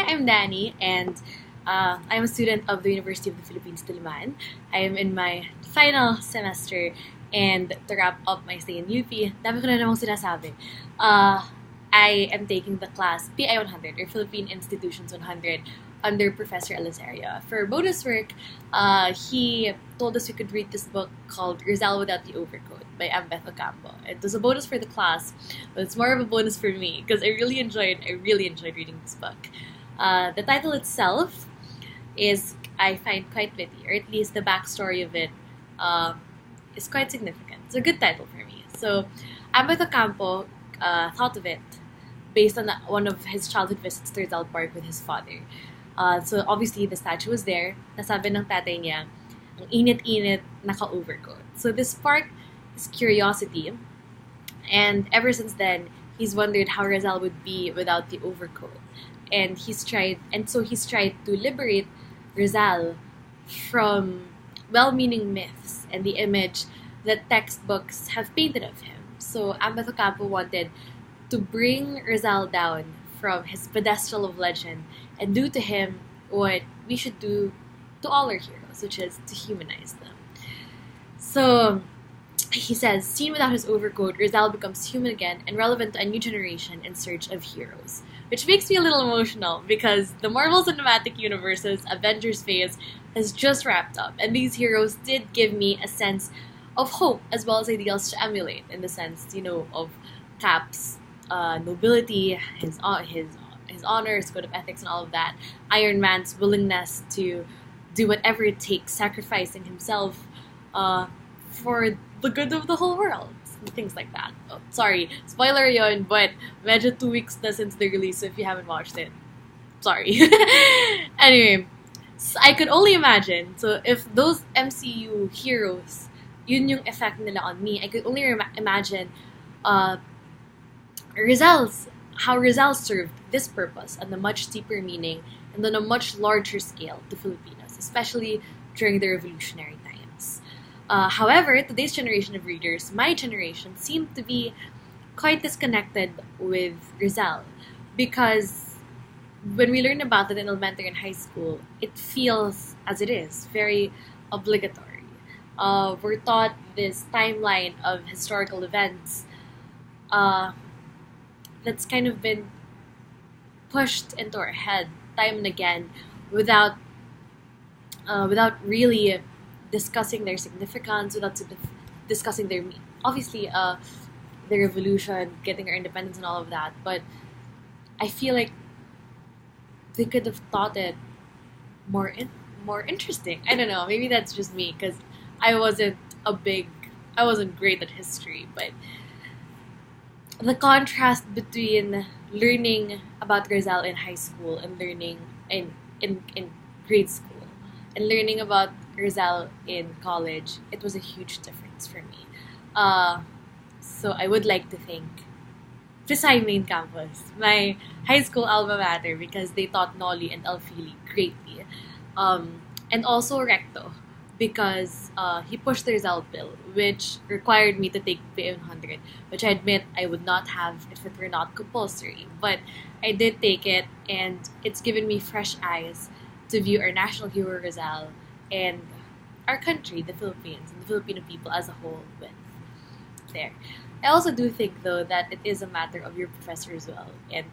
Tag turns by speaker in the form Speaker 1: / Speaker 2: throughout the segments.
Speaker 1: I'm Danny, and I'm a student of the University of the Philippines, Diliman. I am in my final semester, and to wrap up my stay in UP, dami ko na namang sinasabi. I am taking the class PI 100, or Philippine Institutions 100, under Professor Elizaria. For bonus work, he told us we could read this book called Rizal Without the Overcoat by Ambeth Ocampo. It was a bonus for the class, but it's more of a bonus for me because I really enjoyed reading this book. The title itself is, I find, quite witty, or at least the backstory of it is quite significant. It's a good title for me. So, Ambeth Ocampo thought of it based on one of his childhood visits to Rizal Park with his father. So obviously, the statue was there. Nasabi ng tatay niya, ang init-init, naka-overcoat. So this sparked his curiosity. And ever since then, he's wondered how Rizal would be without the overcoat. And he's tried to liberate Rizal from well-meaning myths and the image that textbooks have painted of him. So Ambeth Ocampo wanted to bring Rizal down from his pedestal of legend and do to him what we should do to all our heroes, which is to humanize them. So he says, seen without his overcoat, Rizal becomes human again and relevant to a new generation in search of heroes. Which makes me a little emotional because the Marvel Cinematic Universe's Avengers phase has just wrapped up, and these heroes did give me a sense of hope as well as ideals to emulate, in the sense, of Cap's nobility, his honor, his code of ethics, and all of that. Iron Man's willingness to do whatever it takes, sacrificing himself for the good of the whole world. Things like that. Oh, sorry, spoiler yun, but medyo 2 weeks na since the release, so if you haven't watched it, sorry. Anyway, so I could only imagine, so if those MCU heroes, yun yung effect nila on me, I could only imagine how Rizal served this purpose on a much deeper meaning and on a much larger scale to Filipinos, especially during the revolutionary times. However, today's generation of readers, my generation, seemed to be quite disconnected with Rizal because when we learn about it in elementary and high school, it feels, as it is, very obligatory. We're taught this timeline of historical events that's kind of been pushed into our head time and again without really discussing their significance, without discussing their obviously the revolution, getting our independence, and all of that. But I feel like they could have thought it more interesting. I don't know. Maybe that's just me because I wasn't great at history, but the contrast between learning about Rizal in high school and learning in grade school and learning about Rizal in college, it was a huge difference for me. So I would like to thank Visay Main Campus, my high school alma mater, because they taught Nolly and Alfili greatly. And also Recto, because he pushed the Rizal bill, which required me to take PA 100, which I admit I would not have if it were not compulsory. But I did take it, and it's given me fresh eyes to view our national hero Rizal and our country, the Philippines, and the Filipino people as a whole with there. I also do think, though, that it is a matter of your professor as well. And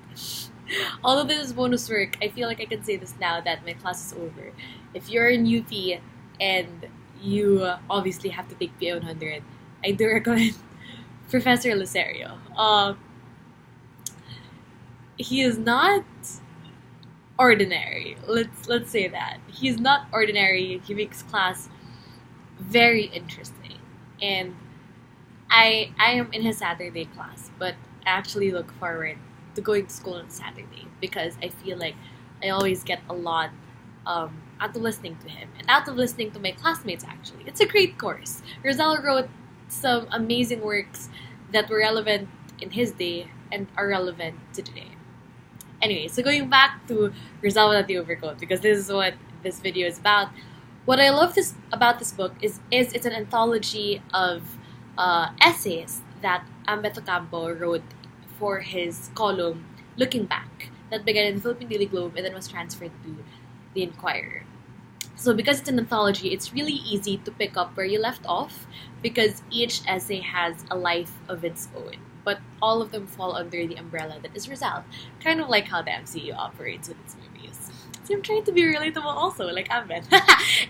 Speaker 1: although this is bonus work, I feel like I can say this now that my class is over. If you're in UP and you obviously have to take PA 100, I do recommend Professor Elizario. He is not ordinary. Let's say that. He's not ordinary. He makes class very interesting. And I am in his Saturday class, but I actually look forward to going to school on Saturday because I feel like I always get a lot out of listening to him and out of listening to my classmates, actually. It's a great course. Rizal wrote some amazing works that were relevant in his day and are relevant to today. Anyway, so going back to Rizal Without the Overcoat, because this is what this video is about. What I love about this book is it's an anthology of essays that Ambeth Ocampo wrote for his column Looking Back, that began in the Philippine Daily Globe and then was transferred to the Inquirer. So because it's an anthology, it's really easy to pick up where you left off because each essay has a life of its own. But all of them fall under the umbrella that is Rizal, kind of like how the MCU operates with its movies. So I'm trying to be relatable also, like Ambeth.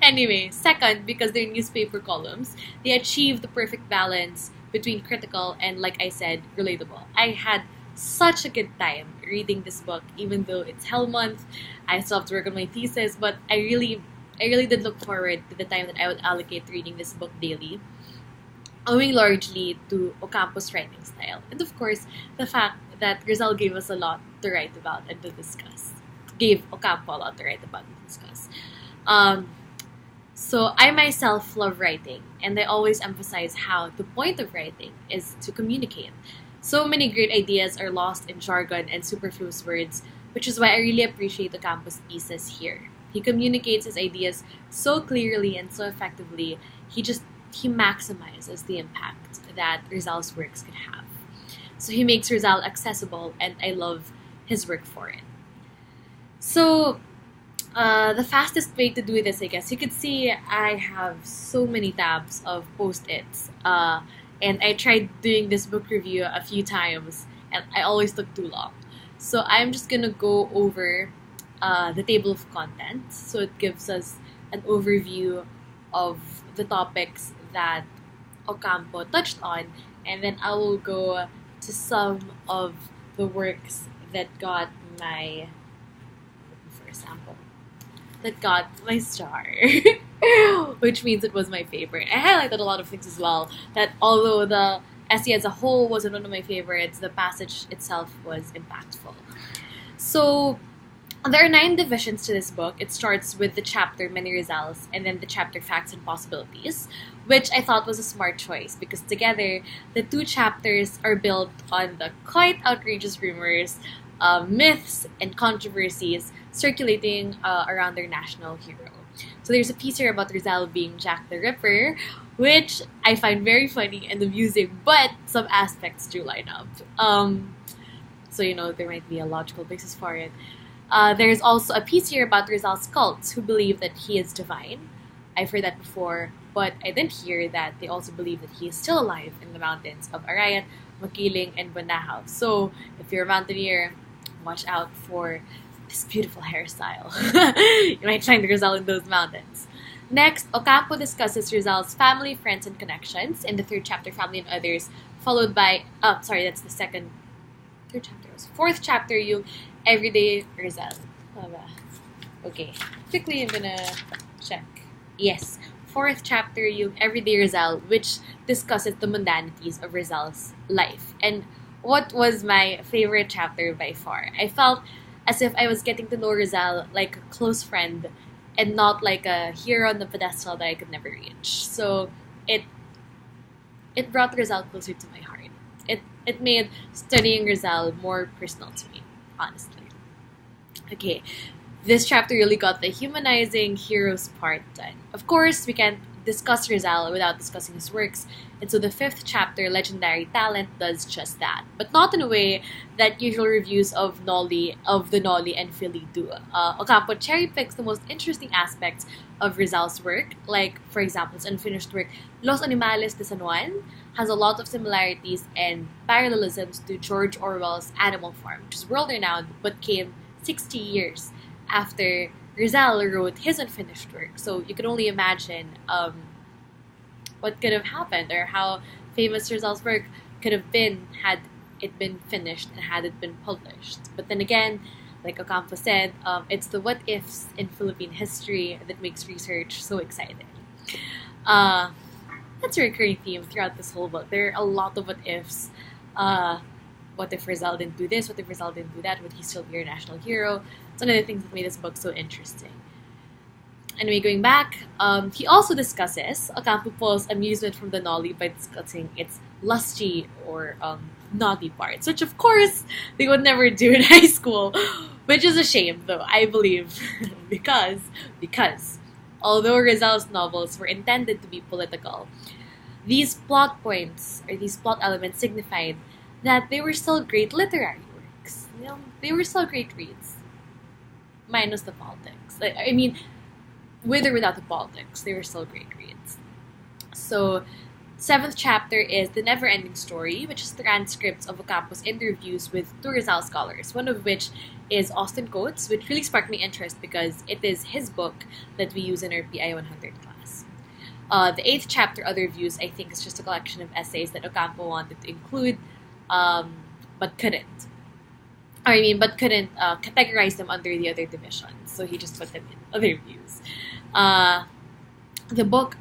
Speaker 1: Anyway, second, because they're newspaper columns, they achieve the perfect balance between critical and, like I said, relatable. I had such a good time reading this book, even though it's Hell Month. I still have to work on my thesis, but I really did look forward to the time that I would allocate to reading this book daily, owing largely to Ocampo's writing style. And of course, the fact that Rizal gave us a lot to write about and to discuss. Gave Ocampo a lot to write about and discuss. So I myself love writing, and I always emphasize how the point of writing is to communicate. So many great ideas are lost in jargon and superfluous words, which is why I really appreciate Ocampo's pieces here. He communicates his ideas so clearly and so effectively, he maximizes the impact that Rizal's works could have. So he makes Rizal accessible, and I love his work for it. So, the fastest way to do this, I guess, you could see I have so many tabs of post-its. And I tried doing this book review a few times, and I always took too long. So I'm just gonna go over the table of contents. So it gives us an overview of the topics that Ocampo touched on, and then I will go to some of the works that got my sample that got my star, which means it was my favorite. I highlighted a lot of things as well, that although the essay as a whole wasn't one of my favorites, the passage itself was impactful. So there are 9 divisions to this book. It starts with the chapter Many Rizals and then the chapter Facts and Possibilities, which I thought was a smart choice because together the 2 chapters are built on the quite outrageous rumors, myths, and controversies circulating around their national hero. So there's a piece here about Rizal being Jack the Ripper, which I find very funny and amusing, but some aspects do line up. So, there might be a logical basis for it. There's also a piece here about Rizal's cults who believe that he is divine. I've heard that before, but I didn't hear that they also believe that he is still alive in the mountains of Arayat, Makiling, and Bunahaw. So if you're a mountaineer, watch out for this beautiful hairstyle. You might find Rizal in those mountains. Next, Ocampo discusses Rizal's family, friends, and connections in the 3rd chapter, Family and Others, followed by, that's the 3rd chapter. 4th chapter, yung Everyday Rizal. Okay, quickly I'm gonna check. Yes, 4th chapter, yung Everyday Rizal, which discusses the mundanities of Rizal's life. And what was my favorite chapter by far? I felt as if I was getting to know Rizal like a close friend and not like a hero on the pedestal that I could never reach. So it brought Rizal closer to my heart. It made studying Rizal more personal to me, honestly. Okay, this chapter really got the humanizing heroes part done. Of course, we can't discuss Rizal without discussing his works, and so the 5th chapter, Legendary Talent, does just that, but not in a way that usual reviews of the Nolly and Philly do. Ocampo cherry picks the most interesting aspects of Rizal's work, like, for example, his unfinished work, Los Animales de San Juan, has a lot of similarities and parallelisms to George Orwell's Animal Farm, which is world-renowned but came 60 years after Rizal wrote his unfinished work. So you can only imagine what could have happened or how famous Rizal's work could have been had it been finished and had it been published. But then again, like Ocampo said, it's the what-ifs in Philippine history that makes research so exciting. That's a recurring theme throughout this whole book. There are a lot of what-ifs. What if Rizal didn't do this? What if Rizal didn't do that? Would he still be our national hero? It's one of the things that made this book so interesting. Anyway, going back, he also discusses Ocampo pulls amusement from the Nolly by discussing its lusty or naughty parts, which of course they would never do in high school, which is a shame though, I believe, because although Rizal's novels were intended to be political, these plot points or these plot elements signified that they were still great literary works. They were still great reads. minus the politics. I mean, with or without the politics, they were still great reads. So, seventh chapter is The Never Ending Story, which is transcripts of Ocampo's interviews with two Rizal scholars, one of which is Austin Coates, which really sparked my interest because it is his book that we use in our PI 100 class. The eighth chapter, Other Views, I think is just a collection of essays that Ocampo wanted to include, but couldn't. But couldn't categorize them under the other divisions, so he just put them in Other Views. Uh, the book,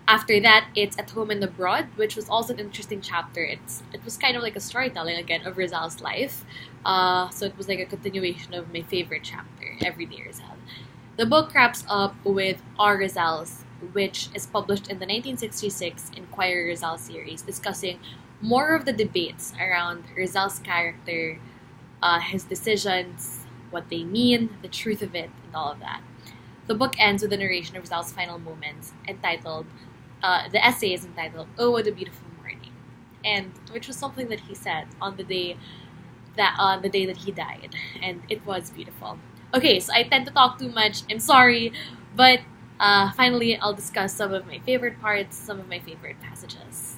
Speaker 1: after that, it's At Home and Abroad, which was also an interesting chapter. It was kind of like a storytelling again of Rizal's life. So it was like a continuation of my favorite chapter, Everyday Rizal. The book wraps up with Our Rizals, which is published in the 1966 Inquirer Rizal series, discussing more of the debates around Rizal's character, his decisions, what they mean, the truth of it, and all of that. The book ends with a narration of Rizal's final moments, entitled, the essay is entitled, "Oh, What a Beautiful Morning," and which was something that he said on the day that he died, and it was beautiful. Okay, so I tend to talk too much. I'm sorry, but finally, I'll discuss some of my favorite parts, some of my favorite passages.